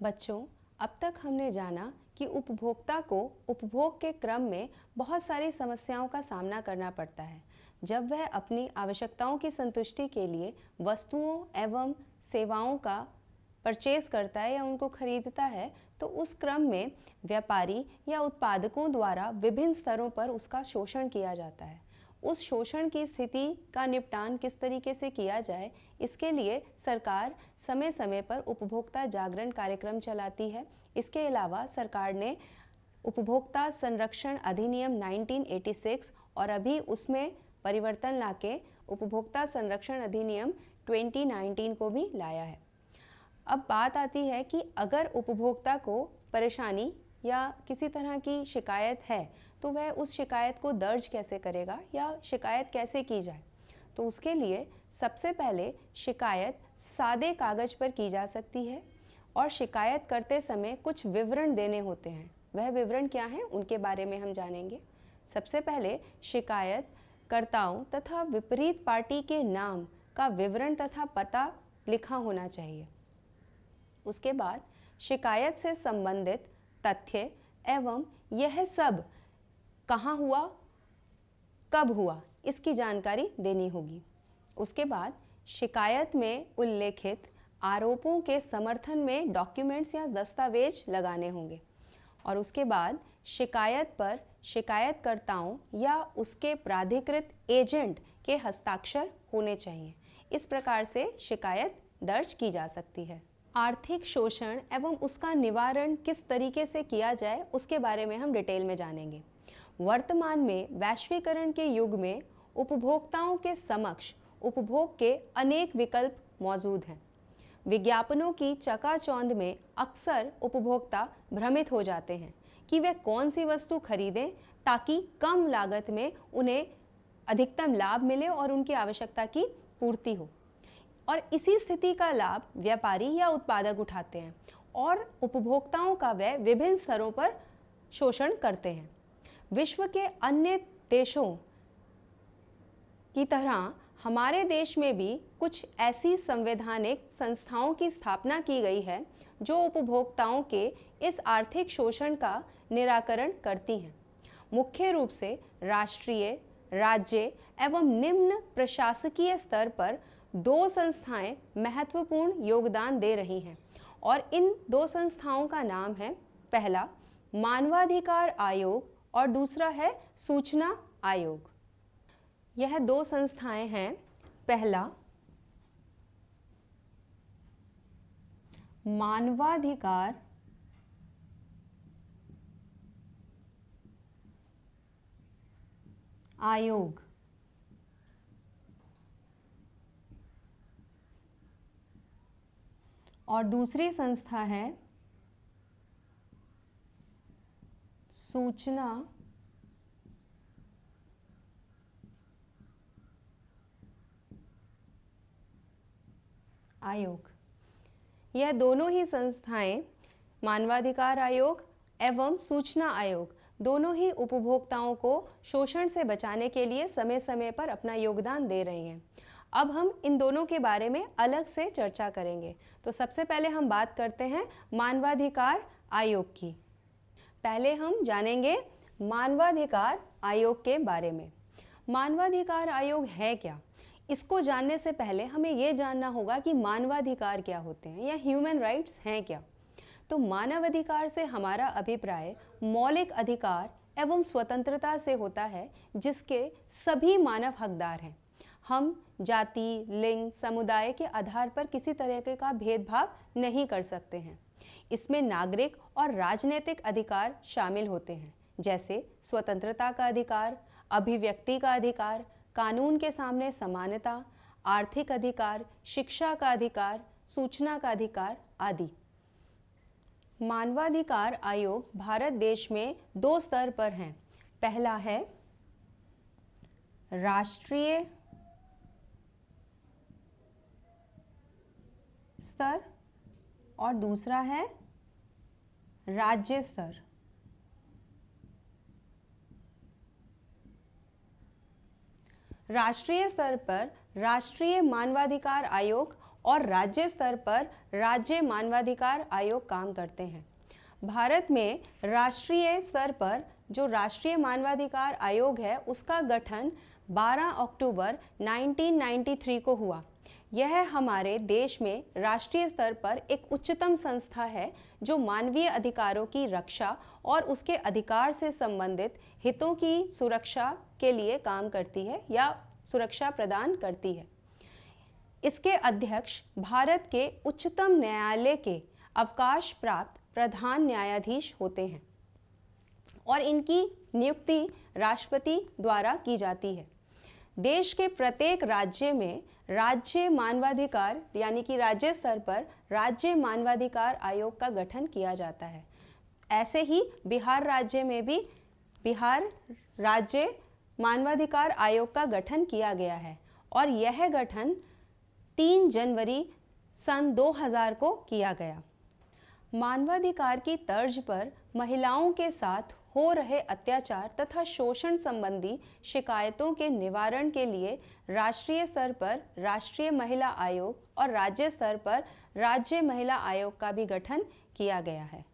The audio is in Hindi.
बच्चों, अब तक हमने जाना कि उपभोक्ता को उपभोग के क्रम में बहुत सारी समस्याओं का सामना करना पड़ता है। जब वह अपनी आवश्यकताओं की संतुष्टि के लिए वस्तुओं एवं सेवाओं का परचेज करता है या उनको खरीदता है, तो उस क्रम में व्यापारी या उत्पादकों द्वारा विभिन्न स्तरों पर उसका शोषण किया जाता है। उस शोषण की स्थिति का निपटान किस तरीके से किया जाए, इसके लिए सरकार समय समय पर उपभोक्ता जागरण कार्यक्रम चलाती है। इसके अलावा सरकार ने उपभोक्ता संरक्षण अधिनियम 1986 और अभी उसमें परिवर्तन लाके उपभोक्ता संरक्षण अधिनियम 2019 को भी लाया है। अब बात आती है कि अगर उपभोक्ता को परेशानी या किसी तरह की शिकायत है, तो वह उस शिकायत को दर्ज कैसे करेगा या शिकायत कैसे की जाए। तो उसके लिए सबसे पहले शिकायत सादे कागज़ पर की जा सकती है और शिकायत करते समय कुछ विवरण देने होते हैं। वह विवरण क्या हैं, उनके बारे में हम जानेंगे। सबसे पहले शिकायत कर्ताओं तथा विपरीत पार्टी के नाम का विवरण तथा पता लिखा होना चाहिए। उसके बाद शिकायत से संबंधित तथ्य एवं यह सब कहाँ हुआ, कब हुआ, इसकी जानकारी देनी होगी। उसके बाद शिकायत में उल्लेखित आरोपों के समर्थन में डॉक्यूमेंट्स या दस्तावेज लगाने होंगे। और उसके बाद शिकायत पर शिकायतकर्ताओं या उसके प्राधिकृत एजेंट के हस्ताक्षर होने चाहिए। इस प्रकार से शिकायत दर्ज की जा सकती है। आर्थिक शोषण एवं उसका निवारण किस तरीके से किया जाए, उसके बारे में हम डिटेल में जानेंगे। वर्तमान में वैश्वीकरण के युग में उपभोक्ताओं के समक्ष उपभोग के अनेक विकल्प मौजूद हैं। विज्ञापनों की चकाचौंध में अक्सर उपभोक्ता भ्रमित हो जाते हैं कि वे कौन सी वस्तु खरीदें ताकि कम लागत में उन्हें अधिकतम लाभ मिले और उनकी आवश्यकता की पूर्ति हो। और इसी स्थिति का लाभ व्यापारी या उत्पादक उठाते हैं और उपभोक्ताओं का वे विभिन्न स्तरों पर शोषण करते हैं। विश्व के अन्य देशों की तरह हमारे देश में भी कुछ ऐसी संवैधानिक संस्थाओं की स्थापना की गई है जो उपभोक्ताओं के इस आर्थिक शोषण का निराकरण करती हैं। मुख्य रूप से राष्ट्रीय, राज्य एवं निम्न प्रशासकीय स्तर पर दो संस्थाएं महत्वपूर्ण योगदान दे रही हैं और इन दो संस्थाओं का नाम है, पहला मानवाधिकार आयोग और दूसरा है सूचना आयोग। यह दो संस्थाएं हैं, पहला मानवाधिकार आयोग और दूसरी संस्था है सूचना आयोग। यह दोनों ही संस्थाएं, मानवाधिकार आयोग एवं सूचना आयोग, दोनों ही उपभोक्ताओं को शोषण से बचाने के लिए समय समय पर अपना योगदान दे रही हैं। अब हम इन दोनों के बारे में अलग से चर्चा करेंगे। तो सबसे पहले हम बात करते हैं मानवाधिकार आयोग की। पहले हम जानेंगे मानवाधिकार आयोग के बारे में। मानवाधिकार आयोग है क्या? इसको जानने से पहले हमें ये जानना होगा कि मानवाधिकार क्या होते हैं या ह्यूमन राइट्स हैं क्या। तो मानवाधिकार से हमारा अभिप्राय मौलिक अधिकार एवं स्वतंत्रता से होता है जिसके सभी मानव हकदार हैं। हम जाति, लिंग, समुदाय के आधार पर किसी तरह का भेदभाव नहीं कर सकते हैं। इसमें नागरिक और राजनीतिक अधिकार शामिल होते हैं, जैसे स्वतंत्रता का अधिकार, अभिव्यक्ति का अधिकार, कानून के सामने समानता, आर्थिक अधिकार, शिक्षा का अधिकार, सूचना का अधिकार आदि। मानवाधिकार आयोग भारत देश में दो स्तर पर हैं। पहला है राष्ट्रीय स्तर और दूसरा है राज्य स्तर। राष्ट्रीय स्तर पर राष्ट्रीय मानवाधिकार आयोग और राज्य स्तर पर राज्य मानवाधिकार आयोग काम करते हैं। भारत में राष्ट्रीय स्तर पर जो राष्ट्रीय मानवाधिकार आयोग है उसका गठन 12 अक्टूबर 1993 को हुआ। यह हमारे देश में राष्ट्रीय स्तर पर एक उच्चतम संस्था है जो मानवीय अधिकारों की रक्षा और उसके अधिकार से संबंधित हितों की सुरक्षा के लिए काम करती है या सुरक्षा प्रदान करती है। इसके अध्यक्ष भारत के उच्चतम न्यायालय के अवकाश प्राप्त प्रधान न्यायाधीश होते हैं और इनकी नियुक्ति राष्ट्रपति द्वारा की जाती है। देश के प्रत्येक राज्य में राज्य मानवाधिकार यानी कि राज्य स्तर पर राज्य मानवाधिकार आयोग का गठन किया जाता है। ऐसे ही बिहार राज्य में भी बिहार राज्य मानवाधिकार आयोग का गठन किया गया है और यह गठन 3 जनवरी सन 2000 को किया गया। मानवाधिकार की तर्ज पर महिलाओं के साथ हो रहे अत्याचार तथा शोषण संबंधी शिकायतों के निवारण के लिए राष्ट्रीय स्तर पर राष्ट्रीय महिला आयोग और राज्य स्तर पर राज्य महिला आयोग का भी गठन किया गया है।